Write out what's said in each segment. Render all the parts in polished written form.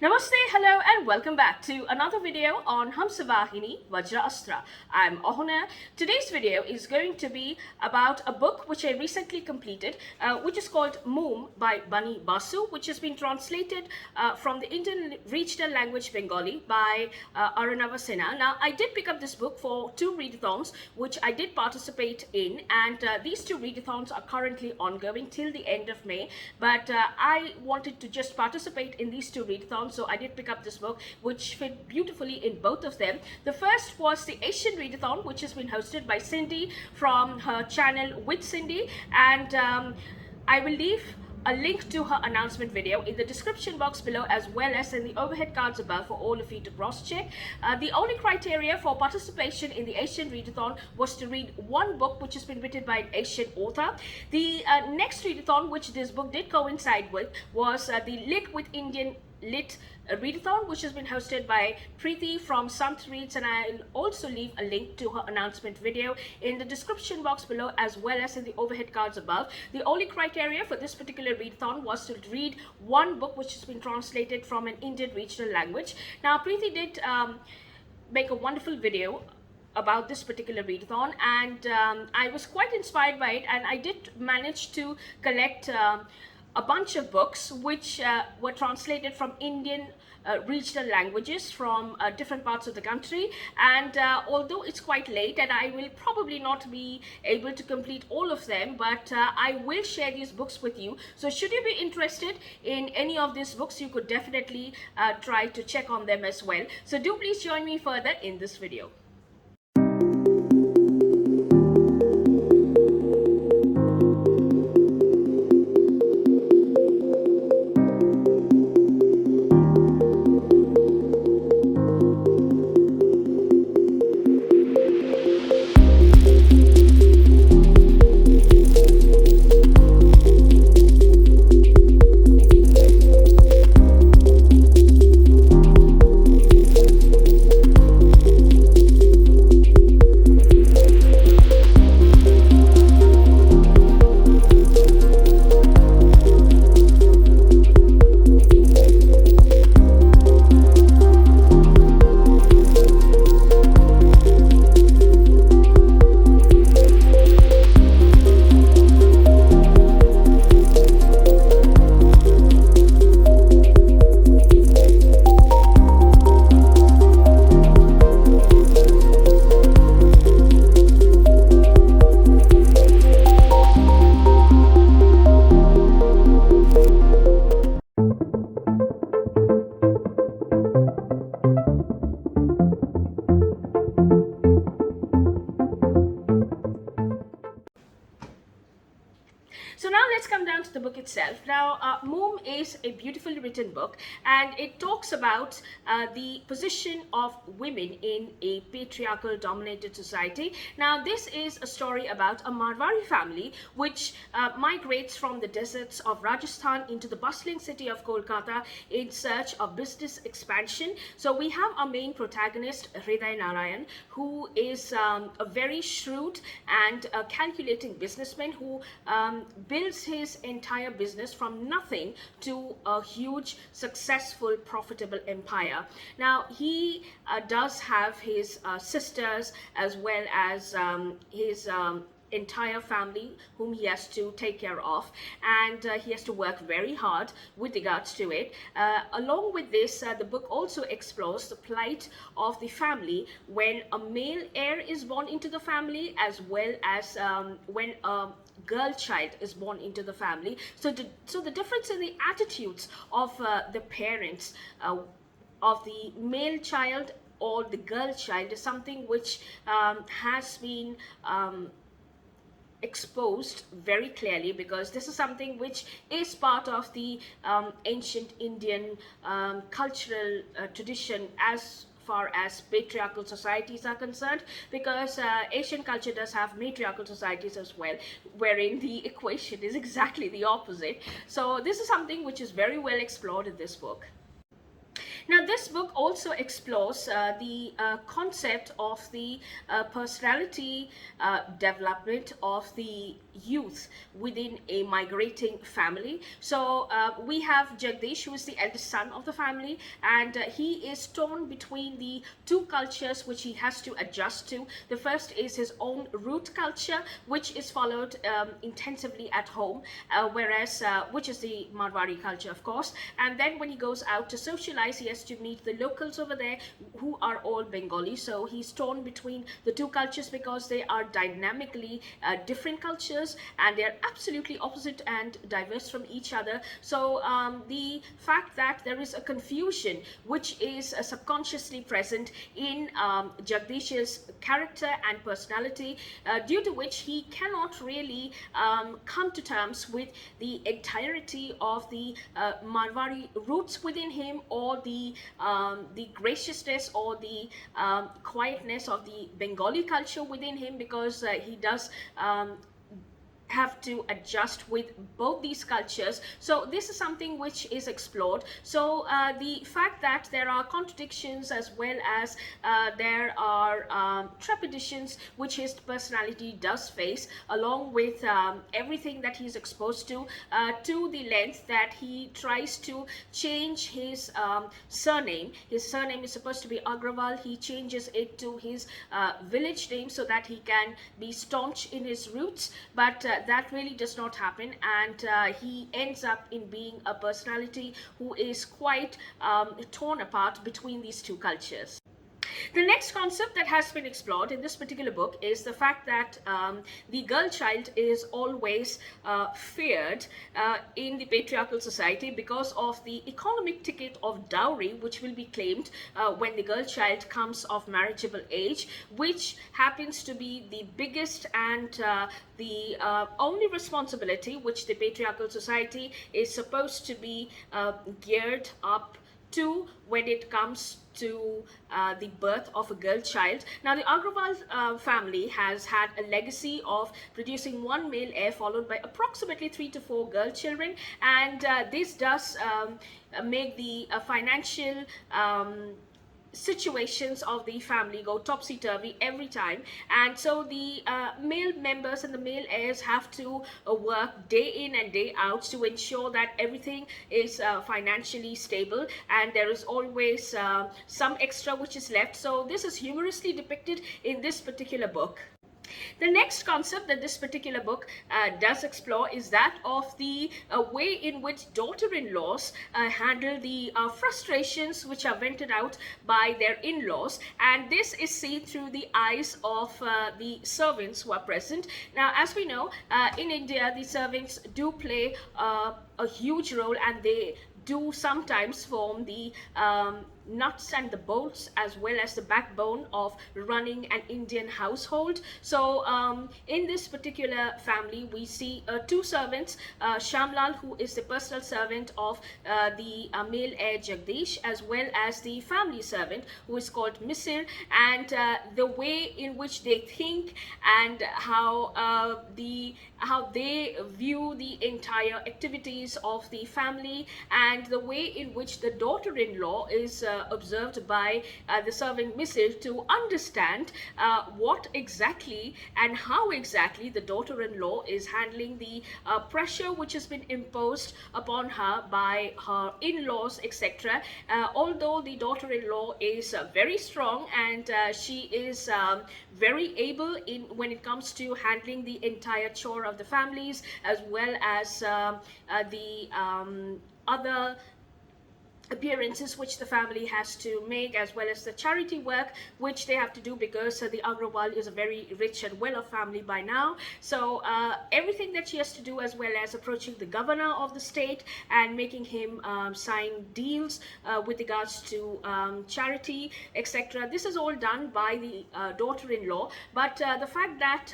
Namaste, hello and welcome back to another video on Hamsavahini Vajraasthra. I'm Awhona. Today's video is going to be about a book which I recently completed, which is called Moom by Bani Basu, which has been translated from the Indian regional language Bengali by Arunava Sinha. Now, I did pick up this book for two readathons, which I did participate in, and these two readathons are currently ongoing till the end of May, but I wanted to just participate in these two readathons, so I did pick up this book which fit beautifully in both of them. The first was the Asian Readathon, which has been hosted by Cindy from her channel With Cindy, and I will leave a link to her announcement video in the description box below, as well as in the overhead cards above for all of you to cross-check. The only criteria for participation in the Asian Readathon was to read one book which has been written by an Asian author. The next readathon, which this book did coincide with, was the LitWithIndianLit Readathon, which has been hosted by Priti from Sant Reads, and I'll also leave a link to her announcement video in the description box below, as well as in the overhead cards above. The only criteria for this particular readathon was to read one book which has been translated from an Indian regional language. Now, Priti did make a wonderful video about this particular readathon, and I was quite inspired by it, and I did manage to collect a bunch of books which were translated from Indian regional languages from different parts of the country. And although it's quite late and I will probably not be able to complete all of them, but I will share these books with you. So should you be interested in any of these books, you could definitely try to check on them as well. So do please join me further in this video. So now let's come down to the book itself. Now, Moom is a beautifully written book, and it talks about the position of women in a patriarchal dominated society. Now, this is a story about a Marwari family which migrates from the deserts of Rajasthan into the bustling city of Kolkata in search of business expansion. So we have our main protagonist, Hriday Narayan, who is a very shrewd and calculating businessman who builds his entire business from nothing to a huge, successful, profitable empire. Now, he does have his sisters as well as his entire family whom he has to take care of, and he has to work very hard with regards to it. Along with this, the book also explores the plight of the family when a male heir is born into the family, as well as when a girl child is born into the family. So the difference in the attitudes of the parents of the male child or the girl child is something which has been exposed very clearly, because this is something which is part of the ancient Indian cultural tradition as far as patriarchal societies are concerned, because Asian culture does have matriarchal societies as well, wherein the equation is exactly the opposite. So this is something which is very well explored in this book. Now, this book also explores the concept of the personality development of the youth within a migrating family. So we have Jagdish, who is the eldest son of the family, and he is torn between the two cultures which he has to adjust to. The first is his own root culture, which is followed intensively at home, whereas which is the Marwari culture, of course. And then when he goes out to socialize, he has to meet the locals over there who are all Bengali. So he's torn between the two cultures because they are dynamically different cultures, and they're absolutely opposite and diverse from each other. So the fact that there is a confusion which is subconsciously present in Jagdish's character and personality, due to which he cannot really come to terms with the entirety of the Marwari roots within him, or the graciousness or the quietness of the Bengali culture within him, because he does have to adjust with both these cultures. So this is something which is explored. So the fact that there are contradictions as well as there are trepidations which his personality does face, along with everything that he's exposed to the length that he tries to change his surname. His surname is supposed to be Agrawal. He changes it to his village name so that he can be staunch in his roots, but that really does not happen, and he ends up in being a personality who is quite torn apart between these two cultures. The next concept that has been explored in this particular book is the fact that the girl child is always feared in the patriarchal society because of the economic ticket of dowry which will be claimed when the girl child comes of marriageable age, which happens to be the biggest and the only responsibility which the patriarchal society is supposed to be geared up to when it comes to the birth of a girl child. Now, the Agrawal family has had a legacy of producing one male heir followed by approximately 3 to 4 girl children, and this does make the financial situations of the family go topsy-turvy every time. And so the male members and the male heirs have to work day in and day out to ensure that everything is financially stable, and there is always some extra which is left. So this is humorously depicted in this particular book. The next concept that this particular book does explore is that of the way in which daughter-in-laws handle the frustrations which are vented out by their in-laws, and this is seen through the eyes of the servants who are present. Now, as we know, in India, the servants do play a huge role, and they do sometimes form the nuts and the bolts as well as the backbone of running an Indian household. So in this particular family, we see 2 servants, Shamlal, who is the personal servant of the male heir Jagdish, as well as the family servant who is called Misir, and the way in which they think and how they view the entire activities of the family, and the way in which the daughter-in-law is observed by the servant Misir to understand what exactly and how exactly the daughter-in-law is handling the pressure which has been imposed upon her by her in-laws, etc. Although the daughter-in-law is very strong, and she is very able in when it comes to handling the entire chore of the families, as well as the other appearances which the family has to make, as well as the charity work which they have to do, because the Agrawal is a very rich and well-off family by now. So everything that she has to do, as well as approaching the governor of the state and making him sign deals with regards to charity, etc. This is all done by the daughter-in-law, but the fact that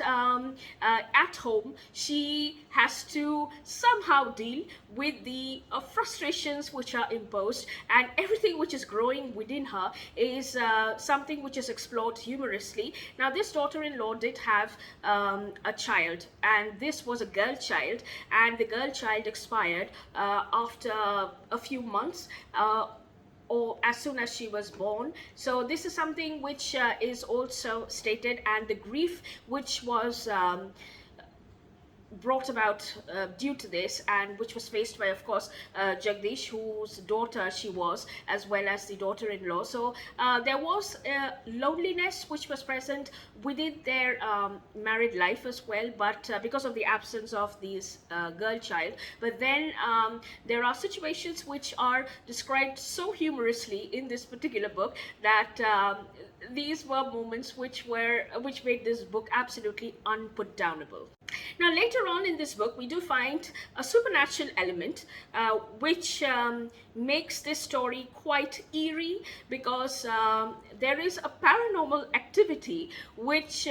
at home she has to somehow deal with the frustrations which are imposed, and everything which is growing within her is something which is explored humorously. Now, this daughter-in-law did have a child, and this was a girl child, and the girl child expired after a few months, or as soon as she was born. So this is something which is also stated, and the grief which was brought about due to this, and which was faced by, of course, Jagdish, whose daughter she was, as well as the daughter-in-law. So there was loneliness which was present within their married life as well, but because of the absence of this girl child. But then there are situations which are described so humorously in this particular book that these were moments which made this book absolutely unputdownable. Now, later on in this book, we do find a supernatural element which makes this story quite eerie, because there is a paranormal activity which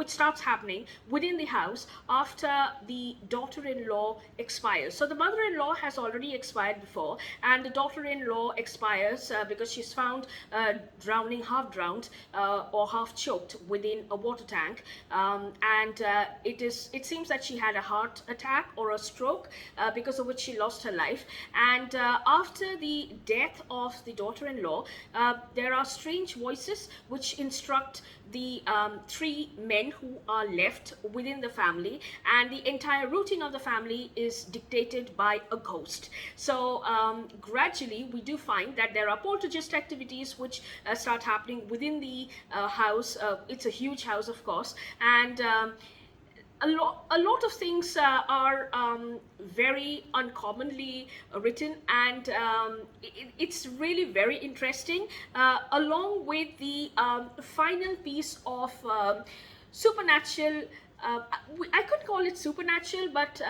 starts happening within the house after the daughter-in-law expires. So the mother-in-law has already expired before, and the daughter-in-law expires because she's found drowning, half drowned or half choked within a water tank, and it seems that she had a heart attack or a stroke, because of which she lost her life. And after the death of the daughter-in-law, there are strange voices which instruct the three men who are left within the family, and the entire routine of the family is dictated by a ghost. So gradually we do find that there are poltergeist activities which start happening within the house. It's a huge house, of course, and a lot of things are very uncommonly written, and it's really very interesting, along with the final piece of supernatural. I could call it supernatural, but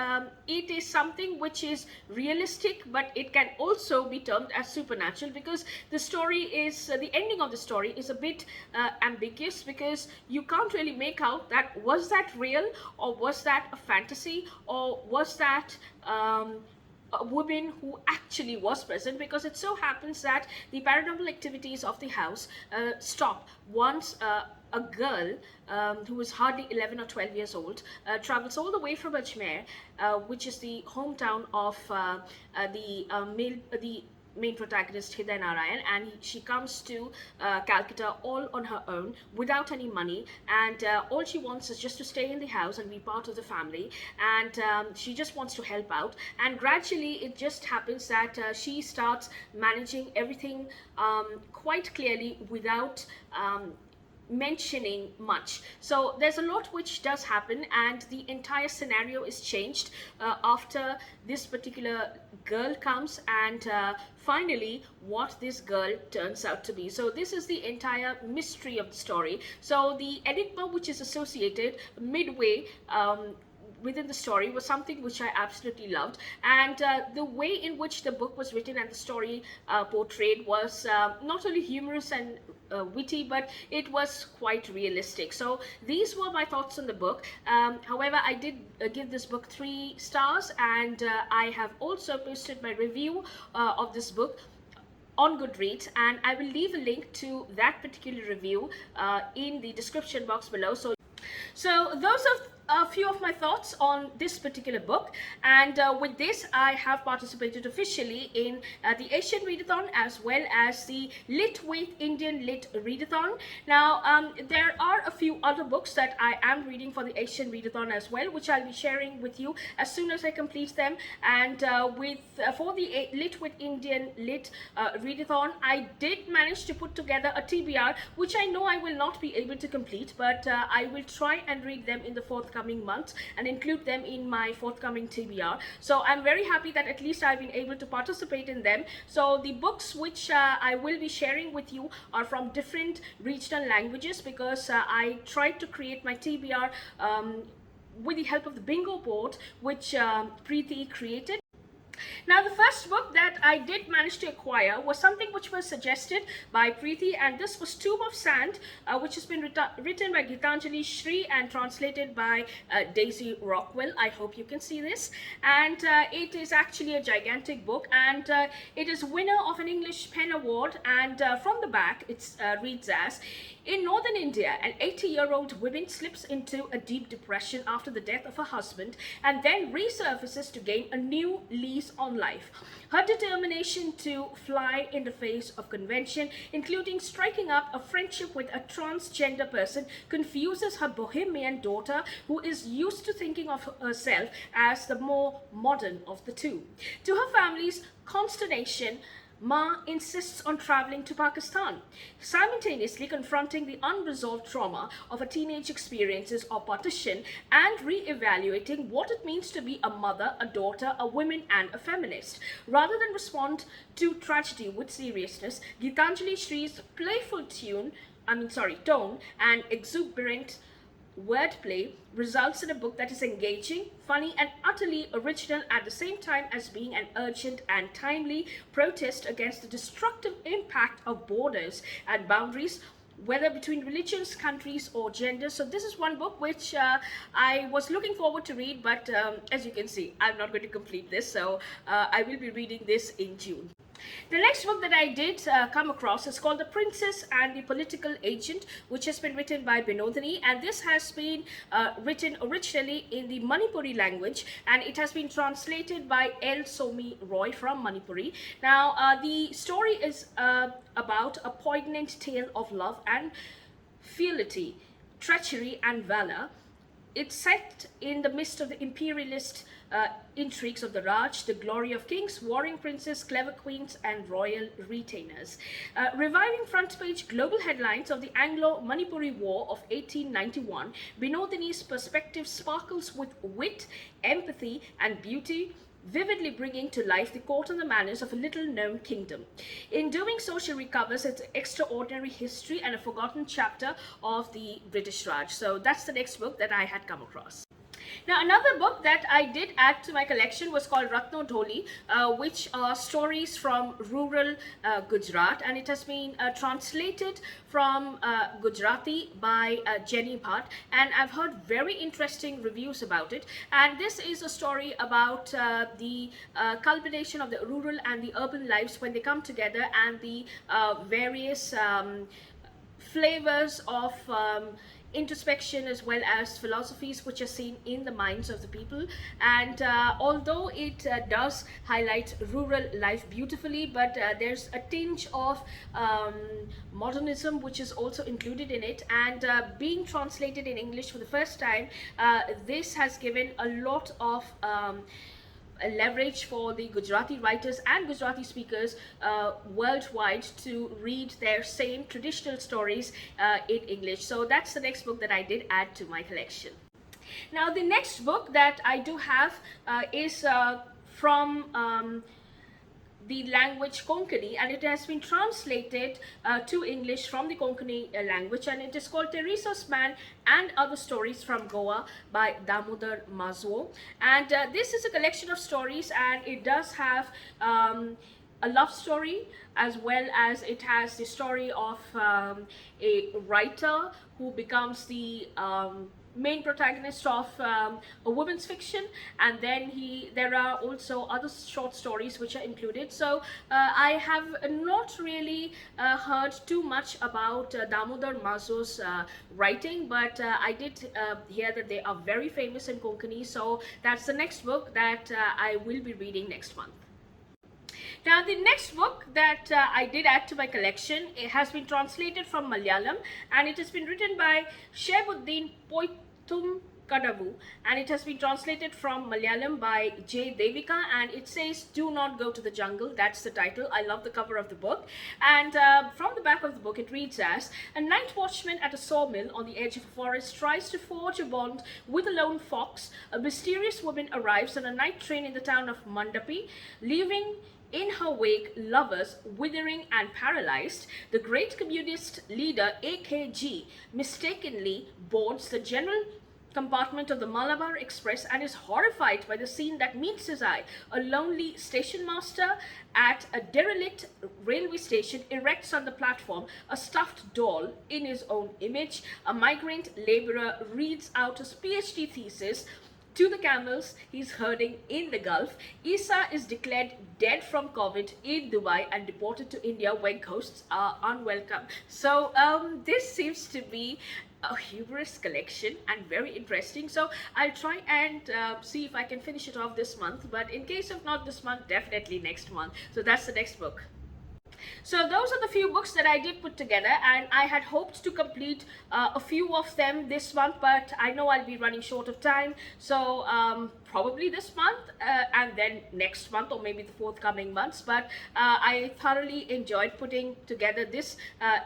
it is something which is realistic, but it can also be termed as supernatural, because the story is, the ending of the story is a bit ambiguous, because you can't really make out that was that real, or was that a fantasy, or was that a woman who actually was present, because it so happens that the paranormal activities of the house stop once a girl who is hardly 11 or 12 years old travels all the way from Ajmer, which is the hometown of the main protagonist Hriday Narayan, and she comes to Calcutta all on her own without any money, and all she wants is just to stay in the house and be part of the family, and she just wants to help out. And gradually it just happens that she starts managing everything quite clearly without mentioning much. So there's a lot which does happen, and the entire scenario is changed after this particular girl comes, and finally what this girl turns out to be. So this is the entire mystery of the story. So the enigma which is associated midway within the story was something which I absolutely loved, and the way in which the book was written and the story portrayed was not only humorous and witty, but it was quite realistic. So these were my thoughts on the book. However, I did give this book 3 stars, and I have also posted my review of this book on Goodreads, and I will leave a link to that particular review in the description box below. So those are a few of my thoughts on this particular book, and with this I have participated officially in the Asian Readathon as well as the Lit with Indian Lit Readathon. Now there are a few other books that I am reading for the Asian Readathon as well, which I'll be sharing with you as soon as I complete them. And for the Lit with Indian Lit Readathon, I did manage to put together a TBR, which I know I will not be able to complete, but I will try and read them in the forthcoming months and include them in my forthcoming TBR. So I'm very happy that at least I've been able to participate in them. So the books which I will be sharing with you are from different regional languages, because I tried to create my TBR with the help of the bingo board which Priti created. Now, the first book that I did manage to acquire was something which was suggested by Priti, and this was Tomb of Sand, which has been written by Geetanjali, Shree, and translated by Daisy Rockwell. I hope you can see this. And it is actually a gigantic book, and it is winner of an English Pen Award. And from the back, it reads as: in northern India, an 80-year-old woman slips into a deep depression after the death of her husband, and then resurfaces to gain a new lease on life. Her determination to fly in the face of convention, including striking up a friendship with a transgender person, confuses her bohemian daughter, who is used to thinking of herself as the more modern of the two. To her family's consternation, Ma insists on traveling to Pakistan, simultaneously confronting the unresolved trauma of her teenage experiences of partition and re-evaluating what it means to be a mother, a daughter, a woman, and a feminist. Rather than respond to tragedy with seriousness, Geetanjali Shree's playful tone and exuberant wordplay results in a book that is engaging, funny, and utterly original at the same time as being an urgent and timely protest against the destructive impact of borders and boundaries, whether between religions, countries, or genders. So this is one book which I was looking forward to read, but as you can see, I'm not going to complete this, so I will be reading this in June. The next book that I did come across is called The Princess and the Political Agent, which has been written by Binodini, and this has been written originally in the Manipuri language, and it has been translated by L. Somi Roy from Manipuri. Now, the story is about a poignant tale of love and fealty, treachery and valor. It's set in the midst of the imperialist intrigues of the Raj, the glory of kings, warring princes, clever queens, and royal retainers. Reviving front page global headlines of the Anglo-Manipuri War of 1891, Binodini's perspective sparkles with wit, empathy, and beauty, vividly bringing to life the court and the manners of a little-known kingdom. In doing so, she recovers its extraordinary history and a forgotten chapter of the British Raj. So that's the next book that I had come across. Now, another book that I did add to my collection was called Ratno Dholi, which are stories from rural Gujarat, and it has been translated from Gujarati by Jenny Bhatt, and I've heard very interesting reviews about it. And this is a story about the culmination of the rural and the urban lives when they come together, and the various flavors of introspection as well as philosophies which are seen in the minds of the people. And although it does highlight rural life beautifully, but there's a tinge of modernism which is also included in it, and being translated in English for the first time, this has given a lot of a leverage for the Gujarati writers and Gujarati speakers worldwide to read their same traditional stories in English. So that's the next book that I did add to my collection. Now, the next book that I do have is from the language Konkani, and it has been translated to English from the Konkani language, and it is called Teresa's Man and Other Stories from Goa by Damodar Mazwo. And this is a collection of stories, and it does have a love story, as well as it has the story of a writer who becomes the main protagonist of a woman's fiction, and then there are also other short stories which are included. So I have not really heard too much about Damodar Mazwo's writing, but I did hear that they are very famous in Konkani. So that's the next book that I will be reading next month. Now, the next book that I did add to my collection, it has been translated from Malayalam, and it has been written by Shebuddin Poitum Kadavu, and it has been translated from Malayalam by J. Devika, and it says "Do Not Go to the Jungle." That's the title. I love the cover of the book. And from the back of the book, it reads as: a night watchman at a sawmill on the edge of a forest tries to forge a bond with a lone fox. A mysterious woman arrives on a night train in the town of Mandapi, leaving in her wake lovers withering and paralyzed. The great communist leader AKG mistakenly boards the general compartment of the Malabar Express and is horrified by the scene that meets his eye. A lonely station master at a derelict railway station erects on the platform a stuffed doll in his own image. A migrant laborer reads out his PhD thesis to the camels he's herding in the Gulf. Isa is declared dead from COVID in Dubai and deported to India, where ghosts are unwelcome. So this seems to be a humorous collection and very interesting. So I'll try and see if I can finish it off this month, but in case of not this month, definitely next month. So that's the next book. So those are the few books that I did put together, and I had hoped to complete a few of them this month, but I know I'll be running short of time. So probably this month and then next month, or maybe the forthcoming months. But I thoroughly enjoyed putting together this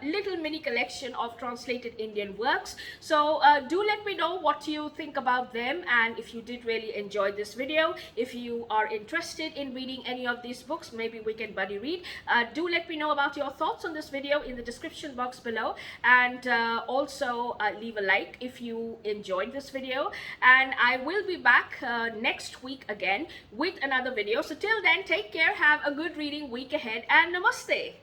little mini collection of translated Indian works. So do let me know what you think about them, and if you did really enjoy this video. If you are interested in reading any of these books, maybe we can buddy read. Do let me know about your thoughts on this video in the description box below, and also leave a like if you enjoyed this video. And I will be back next week again with another video. So till then, take care, have a good reading week ahead, and namaste.